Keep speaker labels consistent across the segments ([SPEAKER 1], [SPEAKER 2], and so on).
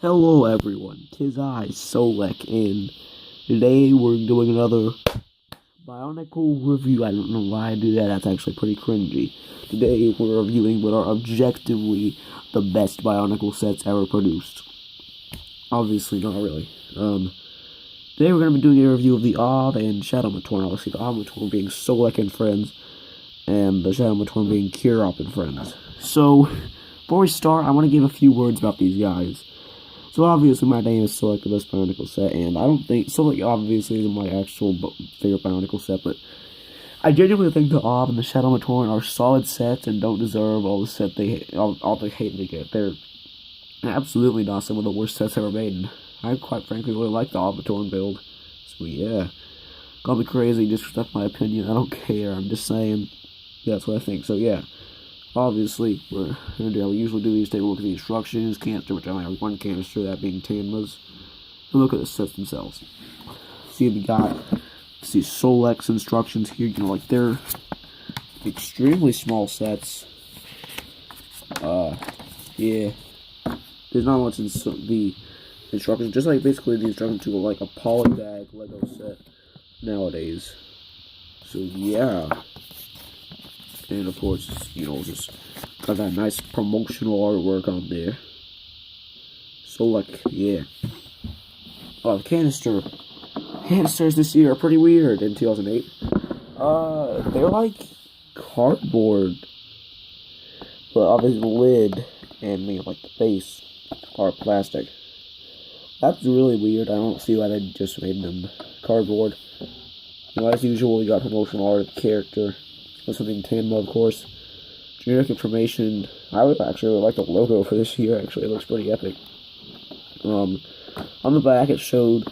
[SPEAKER 1] Hello everyone, 'tis I, Solek, and today we're doing another Bionicle review. I don't know why I do that, that's actually pretty cringy. Today we're reviewing what are objectively the best Bionicle sets ever produced. Obviously, not really. Today we're going to be doing a review of the Av and Shadow Matoran. Obviously, the Av Matoran being Solek and friends, and the Shadow Matoran being Kirop and friends. So, before we start, I want to give a few words about these guys. So obviously my name is Solek, the best Bionicle set, and I don't think Solek obviously is my actual favorite Bionicle set, but I genuinely think the Av and the Shadow Matoran are solid sets and don't deserve all the hate they get. They're absolutely not some of the worst sets ever made, and I quite frankly really like the Av Matoran build. So yeah, call me crazy, disrespect my opinion, I don't care. I'm just saying, yeah, that's what I think. So yeah. Obviously, we're going to do how we usually do these, take a look at the instructions, canister, which I only have one canister, that being Tanma's, and look at the sets themselves. See, we got, Solek's instructions here, they're extremely small sets. Yeah, there's not much in the instructions, just like basically the instructions to like a polybag Lego set nowadays. So, yeah. And of course, just got that nice promotional artwork on there. So, yeah. Oh, the canisters this year are pretty weird in 2008. They're like cardboard. But obviously the lid and like the base are plastic. That's really weird. I don't see why they just made them cardboard. As usual, you got promotional art of the character. With something Tanma, of course. Generic information. I would actually like the logo for this year. Actually, it looks pretty epic. On the back, it showed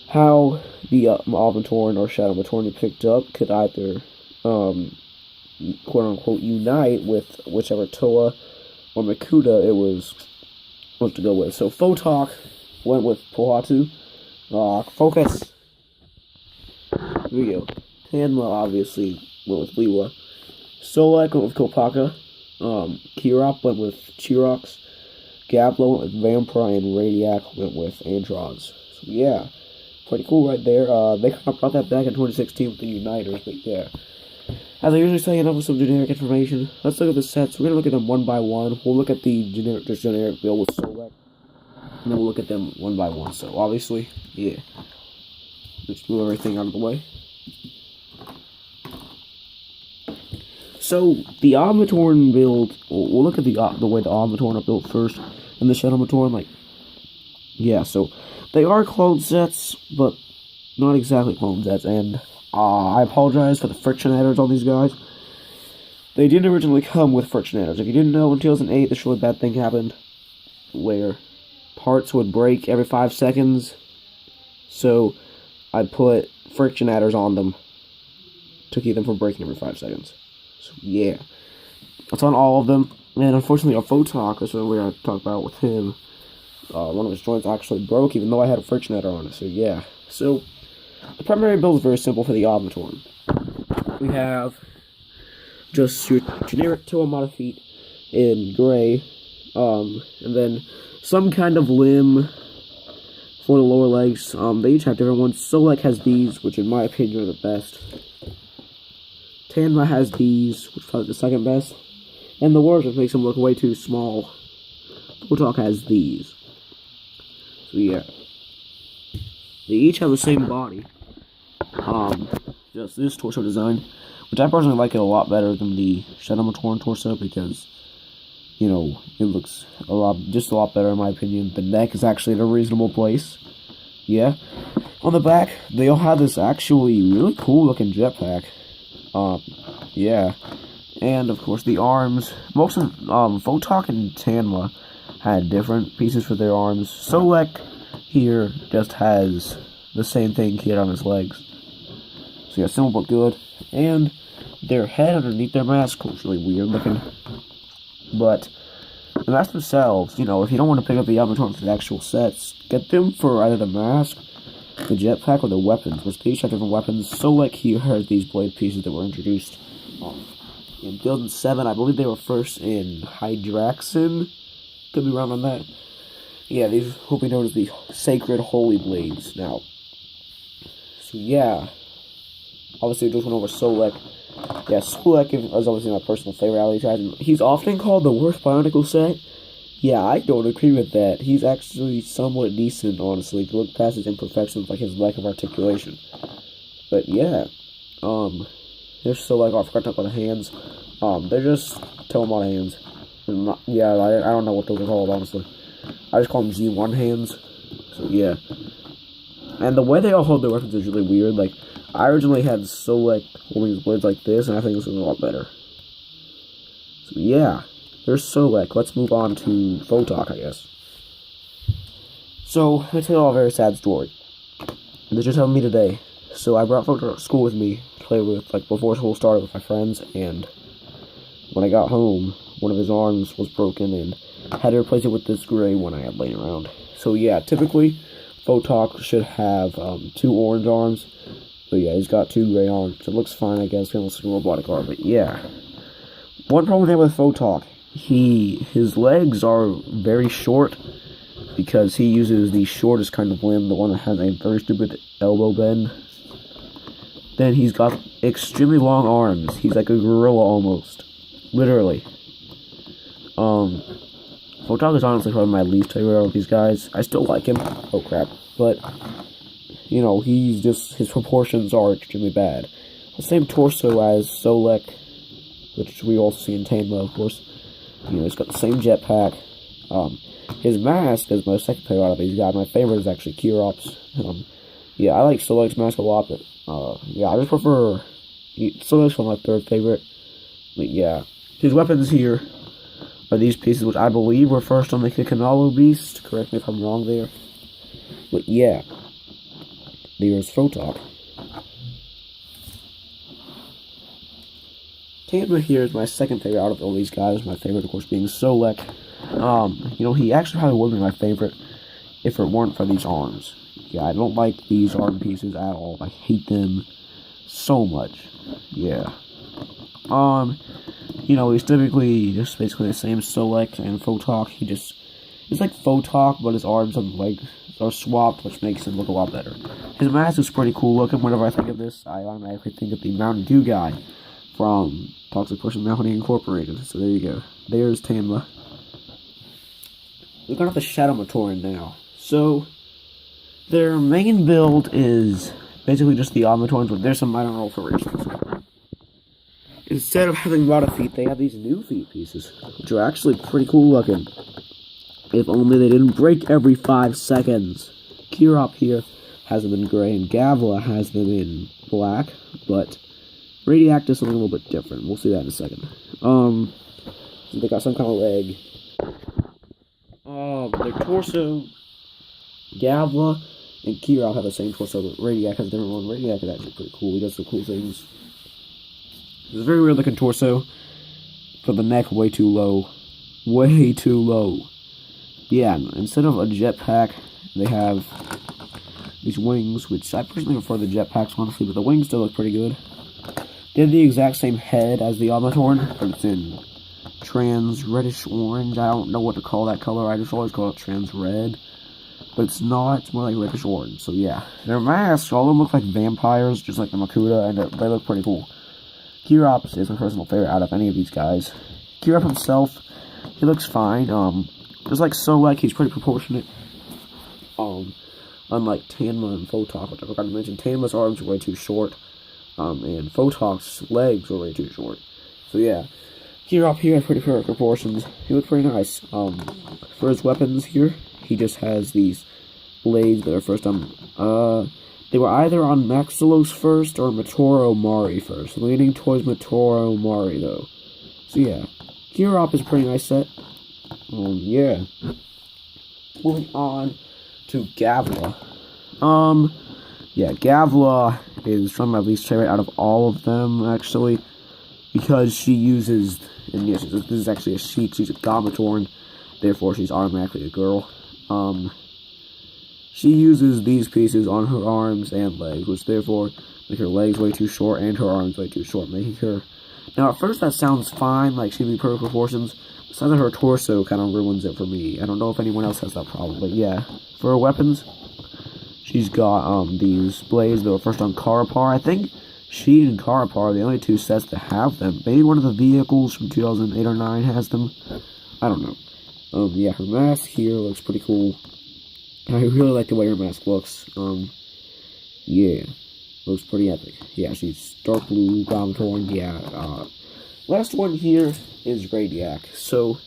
[SPEAKER 1] how the Av Matoran or Shadow Matoran you picked up could either, quote-unquote, unite with whichever Toa or Makuta it was supposed to go with. So, Photok went with Pohatu. Focus. Here we go. Tanma, obviously, went with Liwa. Solek went with Kopaka. Kirop went with Chirox. Gablo went with Vampire, and Radiac went with Androz. So yeah, pretty cool right there. They kind of brought that back in 2016 with the Uniters, but yeah. As I usually say, enough with some generic information. Let's look at the sets. We're gonna look at them one by one. We'll look at the generic build with Solek, and then we'll look at them one by one. So obviously, yeah. Let's move everything out of the way. So, the Av Matoran build, we'll look at the way the Av Matoran are built first, and the Shadow Matoran, yeah, so, they are clone sets, but not exactly clone sets, and I apologize for the friction adders on these guys. They didn't originally come with friction adders. If you didn't know, in 2008, this really bad thing happened, where parts would break every 5 seconds, so I put friction adders on them to keep them from breaking every 5 seconds. So, yeah, that's on all of them, and unfortunately our Photok, that's what we're going to talk about with him, one of his joints actually broke, even though I had a friction adder on it, so yeah. So, the primary build is very simple for the Av Matoran. We have just your generic Toa feet in gray, and then some kind of limb for the lower legs. They each have different ones. Solek has these, which in my opinion are the best. Tanma has these, which is probably the second best. And the worst, which makes them look way too small. Photok has these. So yeah. They each have the same body. Just this torso design. Which I personally like it a lot better than the Shadow Matoran torso because, it looks just a lot better in my opinion. The neck is actually in a reasonable place. Yeah. On the back, they all have this actually really cool looking jetpack. Yeah, and of course the arms, most of, Photok and Tanma had different pieces for their arms. Solek here just has the same thing here on his legs. So yeah, simple but good. And their head underneath their mask looks really weird looking. But the masks themselves, if you don't want to pick up the Av Matoran for the actual sets, get them for either the mask, the jetpack, or the weapons, which they each have different weapons. Solek here has these blade pieces that were introduced in 2007. I believe they were first in Hydraxin. Could be wrong on that. Yeah, these will be known as the Sacred Holy Blades now. So yeah, obviously we just went over Solek. Yeah, Solek is obviously my personal favorite out of these guys. He's often called the worst Bionicle set. Yeah, I don't agree with that. He's actually somewhat decent, honestly. If you look past his imperfections, like his lack of articulation. But yeah, there's Solek. I forgot to talk about the hands. They're just Toemon hands. Yeah, I don't know what those are called, honestly. I just call them G1 hands. So yeah. And the way they all hold their weapons is really weird. Like, I originally had Solek holding his blades like this, and I think this is a lot better. So yeah, there's Solek. Let's move on to Photok, I guess. So, let me tell you all a very sad story. This just happened to me today. So I brought Photok to school with me to play with, like, before school started with my friends, and when I got home, one of his arms was broken, and I had to replace it with this gray one I had laying around. So yeah, typically, Photok should have 2 orange arms, but yeah, he's got 2 gray arms. It looks fine, I guess, it's a robotic arm, but yeah. One problem I have with Photok, his legs are very short, because he uses the shortest kind of limb, the one that has a very stupid elbow bend. Then he's got extremely long arms. He's like a gorilla almost. Literally. Photok is honestly probably my least favorite of these guys. I still like him. Oh crap. But, you know, his proportions are extremely bad. The same torso as Solek, which we also see in Tenma, of course. You know, he's got the same jetpack. His mask is my second favorite out of these guys. My favorite is actually Kirop's. Yeah, I like Solek's mask a lot, but, yeah, I just prefer... Solek's my 3rd favorite. But, yeah. His weapons here are these pieces, which I believe were first on the Kikanalo Beast. Correct me if I'm wrong there. But, yeah. There's Photok. Tenma here is my second favorite out of all these guys. My favorite, of course, being Solek. You know, he actually probably would be my favorite if it weren't for these arms. Yeah, I don't like these arm pieces at all. I hate them so much. Yeah. You know, he's typically just basically the same Solek and Photok. It's like Photok, but his arms and legs are swapped, which makes him look a lot better. His mask is pretty cool looking. Whenever I think of this, I automatically think of the Mountain Dew guy from Toxic Personality Incorporated. So there you go. There's Tenma. We're going to have the Shadow Matoran now. So, their main build is basically just the Av Matorans, but there's some minor alterations. Instead of having a lot of feet, they have these new feet pieces, which are actually pretty cool looking. If only they didn't break every 5 seconds. Kirop here has them in gray, and Gavla has them in black, but Radiact is something a little bit different. We'll see that in a second. They got some kind of leg. Their torso, Gavla, and Kirop have the same torso, but Radiac has a different one. Radiac is actually pretty cool. He does some cool things. It's a very weird looking torso. For the neck, way too low. Way too low. Yeah, instead of a jetpack, they have these wings, which I personally prefer the jetpacks, honestly, but the wings still look pretty good. They have the exact same head as the Av Matoran, but it's in trans reddish orange. I don't know what to call that color. I just always call it trans red. But it's not. It's more like reddish orange. So yeah. Their masks, all of them look like vampires, just like the Makuta, and they look pretty cool. Kirop is my personal favorite out of any of these guys. Kirop himself, he looks fine. Just like Solek, he's pretty proportionate. Unlike Tenma and Photok, which I forgot to mention, Tenma's arms are way too short. And Photok's legs are way too short. So yeah. Kirop here has pretty fair proportions. He looks pretty nice. For his weapons here, he just has these blades that are first on, they were either on Maxilos first or Matoro Mari first. Leaning towards Matoro Mari, though. So yeah. Kirop is a pretty nice set. Yeah. Moving on to Gavla. Yeah, Gavla is from my least favorite out of all of them, actually. Because she uses, and yes, this is actually a she, she's a God Matoran, therefore she's automatically a girl. She uses these pieces on her arms and legs, which therefore make her legs way too short and her arms way too short, making her... Now, at first that sounds fine, like she'd be perfect proportions, Besides her torso kind of ruins it for me. I don't know if anyone else has that problem, but yeah. For her weapons, she's got these blades that were first on Karapar. I think she and Karapar are the only two sets that have them. Maybe one of the vehicles from 2008 or 9 has them. I don't know. Yeah, her mask here looks pretty cool. I really like the way her mask looks. Yeah. Looks pretty epic. Yeah, she's dark blue, Av Matoran. Yeah, last one here is Radiac. So,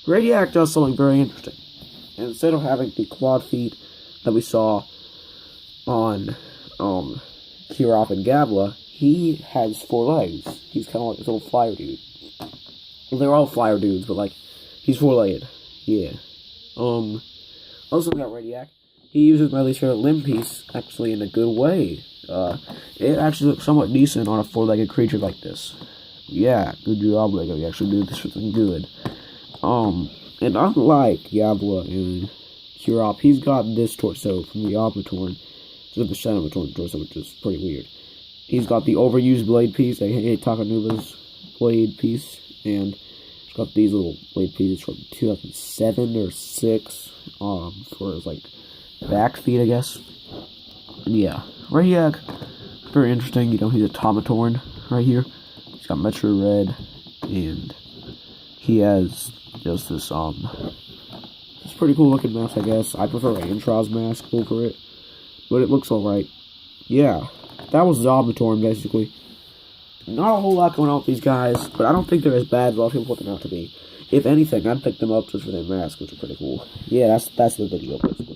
[SPEAKER 1] Radiac does something very interesting. Instead of having the clawed feet that we saw on, Kirov and Gabla, he has 4 legs. He's kind of like this old flyer dude. Well, they're all flyer dudes, but, like, he's 4-legged. Yeah. Also got Radiac. He uses my least favorite limb piece, actually, in a good way. It actually looks somewhat decent on a 4-legged creature like this. Yeah, good job, Lego. You actually did this something good. And unlike Yabla and Kirop, he's got this torso from the Av Matoran. Instead of the Shadow Matoran torso, which is pretty weird. He's got the overused blade piece, aka Takanuba's blade piece, and he's got these little blade pieces from 2007 or 6, for his, like, back feet, I guess. And yeah, Radiac, very interesting. You know, he's a Tomatoran right here. He's got Metro Red, and he has just this, it's pretty cool looking mask, I guess. I prefer Antron's mask over it, but it looks alright. Yeah, that was Av Matoran, basically. Not a whole lot going on with these guys, but I don't think they're as bad as a lot of people put them out to be. If anything, I'd pick them up just for their masks, which are pretty cool. Yeah, that's the video, basically.